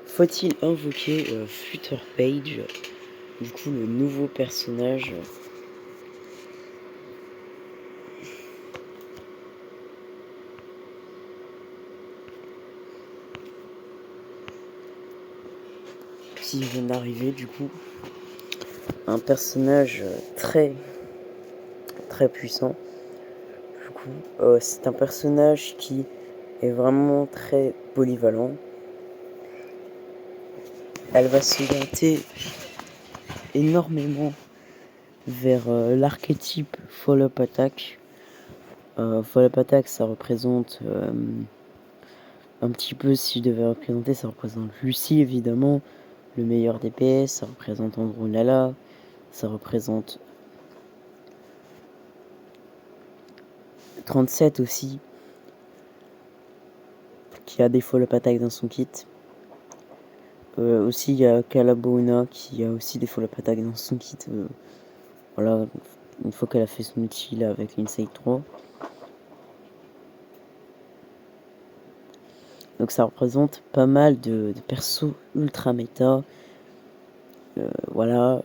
Faut-il invoquer Flutter Page, du coup le nouveau personnage qui vient d'arriver, du coup un personnage très très puissant. Du coup c'est un personnage qui est vraiment très polyvalent. Elle va s'orienter énormément vers l'archétype Follow-up Attack. Follow-up Attack, ça représente un petit peu, si je devais représenter, ça représente Lucie évidemment, le meilleur DPS, ça représente Andrew Lala, ça représente 37 aussi, qui a des follow-up attack dans son kit. Aussi il y a Calabona qui a aussi des follow-up attack dans son kit. Voilà, une fois qu'elle a fait son ulti là avec l'Insight 3. Donc ça représente pas mal de persos ultra méta. Voilà,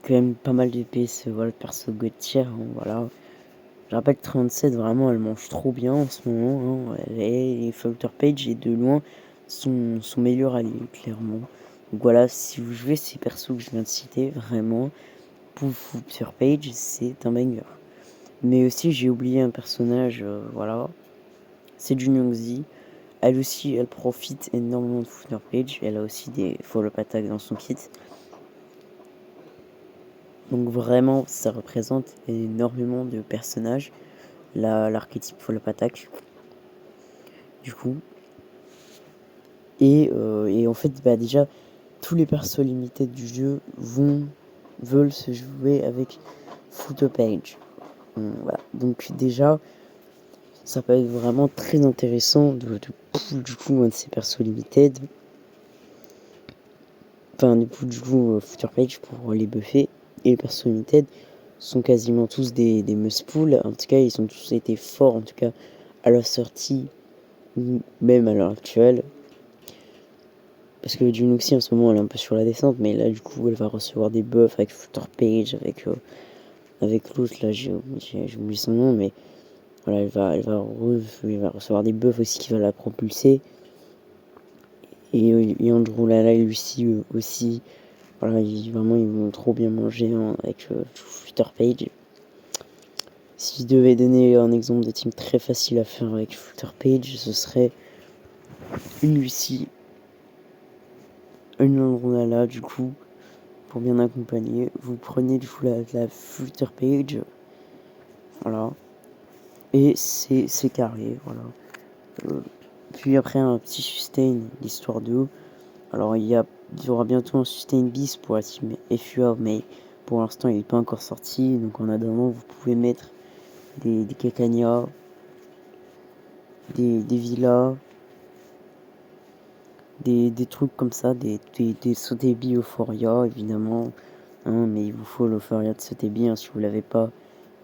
quand même pas mal de DPS, voilà, de persos god tier, hein, voilà. Je rappelle que 37, vraiment, elle mange trop bien en ce moment. Hein. Et Flutter Page est de loin son meilleur allié, clairement. Donc voilà, si vous jouez ces persos que je viens de citer, vraiment, pour Flutter Page, c'est un banger. Mais aussi, j'ai oublié un personnage, voilà, c'est Junyoungzi. Elle aussi, elle profite énormément de Flutter Page. Elle a aussi des follow-up attack dans son kit. Donc vraiment, ça représente énormément de personnages. L'archétype follow-up attack. Du coup. Et en fait, bah déjà, tous les persos limités du jeu veulent se jouer avec Flutter Page. Voilà. Donc déjà, ça peut être vraiment très intéressant de pull du coup un de ces persos limited. Enfin, du coup, Flutter Page pour les buffer. Et les persos limited sont quasiment tous des must pull. En tout cas, ils ont tous été forts, en tout cas, à leur sortie, ou même à l'heure actuelle. Parce que Junoxi en ce moment elle est un peu sur la descente, mais là du coup elle va recevoir des buffs avec Flutter Page, avec l'autre là, j'ai oublié son nom, mais voilà, elle va recevoir des buffs aussi qui va la propulser. Et Andrew Lala et Lucie aussi, voilà, ils vont trop bien manger hein, avec Flutter Page. Si je devais donner un exemple de team très facile à faire avec Flutter Page, ce serait une Lucie, une Andrew Lala du coup. Pour bien accompagner, vous prenez du coup la Flutter Page, voilà, et c'est carré, voilà. Puis après un petit sustain, l'histoire de. Alors il y aura bientôt un sustain bis pour la team FUA, mais pour l'instant il n'est pas encore sorti, donc en attendant vous pouvez mettre des Kekania, des villas, des trucs comme ça, des Sotebi Euphoria évidemment, hein, mais il vous faut l'Euphoria de Sotebi, hein, si vous l'avez pas.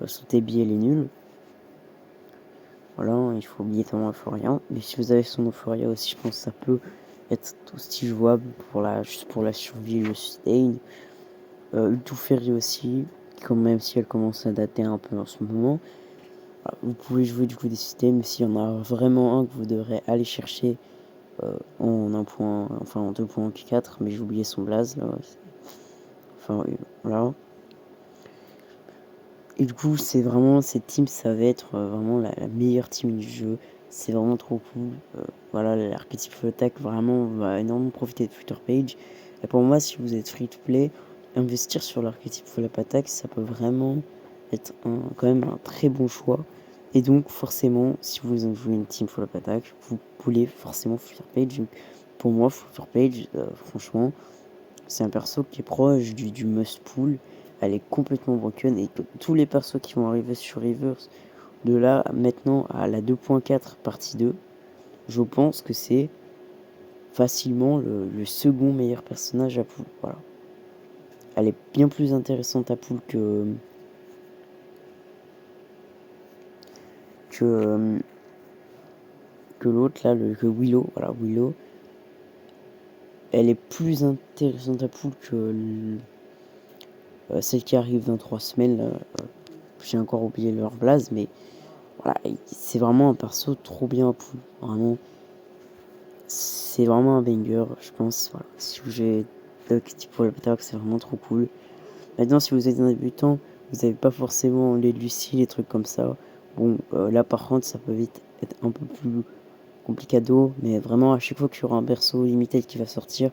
Sotebi elle est nulle. Voilà, il faut oublier obligatoirement Euphoria. Mais si vous avez son Euphoria aussi, je pense que ça peut être aussi jouable juste pour la survie et le sustain. Ultuferi aussi, quand même si elle commence à dater un peu en ce moment. Voilà, vous pouvez jouer du coup des systèmes, s'il y en a vraiment un que vous devrez aller chercher en 2.4, mais j'ai oublié son blaze là. Enfin, voilà. Et du coup, c'est vraiment, cette team, ça va être vraiment la meilleure team du jeu. C'est vraiment trop cool. Voilà, l'archétype attack vraiment va énormément profiter de Flutter Page. Et pour moi, si vous êtes free to play, investir sur l'archétype follow attack, ça peut vraiment être quand même un très bon choix. Et donc, forcément, si vous jouez une team follow attack, vous pouvez forcément Flutter Page. Donc, pour moi, Flutter Page, franchement, c'est un perso qui est proche du must pull. Elle est complètement broken et tous les persos qui vont arriver sur Reverse de là maintenant à la 2.4 partie 2, je pense que c'est facilement le second meilleur personnage à pull. Voilà. Elle est bien plus intéressante à pull que l'autre là, que Willow. Voilà, Willow. elle est plus intéressante à poule que celle qui arrive dans 3 semaines. J'ai encore oublié leur blaze, mais voilà, c'est vraiment un perso trop bien à poule. Vraiment, c'est vraiment un banger, je pense. Voilà. Si vous avez l'archétype Full Attack, c'est vraiment trop cool. Maintenant, si vous êtes un débutant, vous n'avez pas forcément les Lucie, les trucs comme ça. Bon, là par contre, ça peut vite être un peu plus complicado, mais vraiment, à chaque fois qu'il y aura un perso limited qui va sortir,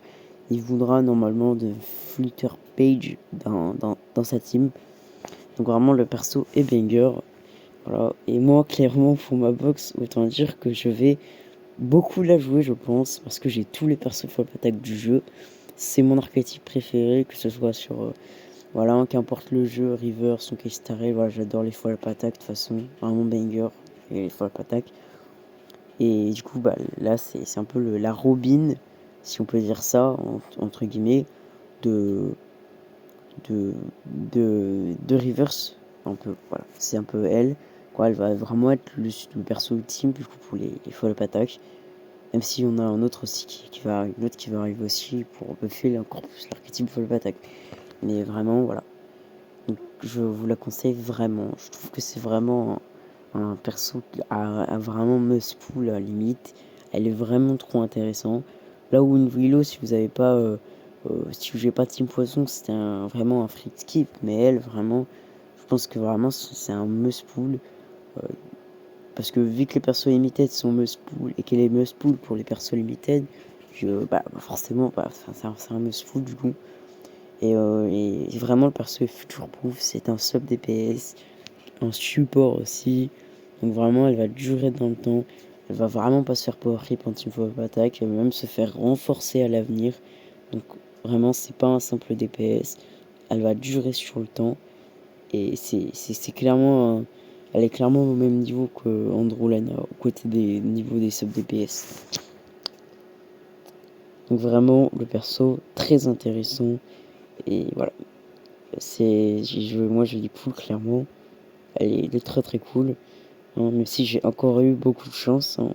il voudra normalement de Flutter Page dans sa team. Donc vraiment, le perso est banger. Voilà. Et moi, clairement, pour ma box, autant dire que je vais beaucoup la jouer, je pense, parce que j'ai tous les persos Full Attack du jeu. C'est mon archétype préféré, que ce soit sur... voilà, qu'importe le jeu, River, son Keistarel, voilà, j'adore les Full Attack de toute façon, vraiment banger, et les Full Attack. Et du coup, bah, là, c'est un peu la Robin, si on peut dire ça, entre guillemets, de, de Rivers. Un peu, voilà, c'est un peu elle. Quoi, elle va vraiment être le perso ultime du coup, pour les follow attack. Même si on a un autre aussi une autre qui va arriver aussi pour buffer encore plus l'archétype follow attack. Mais vraiment, voilà. Donc, je vous la conseille vraiment. Je trouve que c'est vraiment un perso qui a vraiment must pull à la limite. Elle est vraiment trop intéressante. Là où une Willow, si vous avez pas, si vous n'avez pas Team Poisson, c'était vraiment un free skip. Mais elle, vraiment, je pense que vraiment c'est un must pull. Parce que vu que les persos limited sont must pull et qu'elle est must pull pour les persos limited, forcément, c'est un must pull du coup. Et vraiment, le perso est future proof. C'est un sub DPS, un support aussi. Donc vraiment, elle va durer dans le temps. Elle va vraiment pas se faire power creep en team fight attack. Elle va même se faire renforcer à l'avenir. Donc vraiment, c'est pas un simple DPS. Elle va durer sur le temps. Et c'est clairement... elle est clairement au même niveau que Androlana, au côté des niveaux des sub DPS. Donc vraiment, le perso, très intéressant. Et voilà. Moi, je dis cool, clairement. Elle est très très cool. Hein, même si j'ai encore eu beaucoup de chance, hein,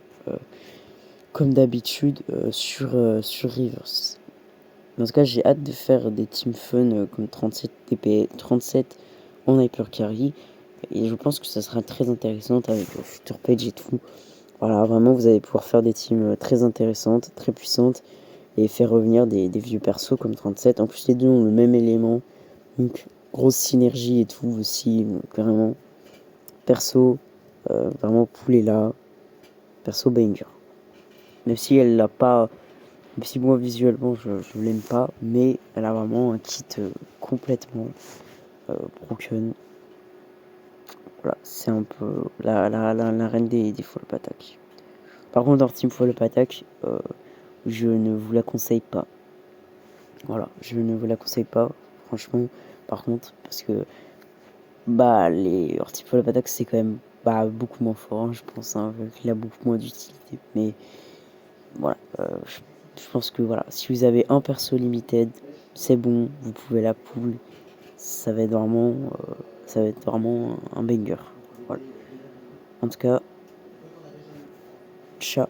comme d'habitude, sur Rivers. En tout cas, j'ai hâte de faire des team fun comme 37 TP, 37 en Hyper Carry. Et je pense que ça sera très intéressant avec Future Page et tout. Voilà, vraiment, vous allez pouvoir faire des teams très intéressantes, très puissantes. Et faire revenir des vieux persos comme 37. En plus, les deux ont le même élément. Donc, grosse synergie et tout aussi. Donc, vraiment, perso, vraiment poulet là. Perso banger. Même si elle l'a pas. Même si moi visuellement je l'aime pas. Mais elle a vraiment un kit complètement broken. Voilà, c'est un peu la reine des follow attack. Par contre, dans Team Follow Attack, je ne vous la conseille pas. Voilà, je ne vous la conseille pas, franchement. Par contre, parce que bah les Team Follow Attack c'est quand même beaucoup moins fort, hein, je pense, hein, qu'il a beaucoup moins d'utilité. Mais voilà, je pense que voilà, si vous avez un perso limited, c'est bon, vous pouvez la pool. Ça va être vraiment un banger. Voilà. En tout cas, ciao.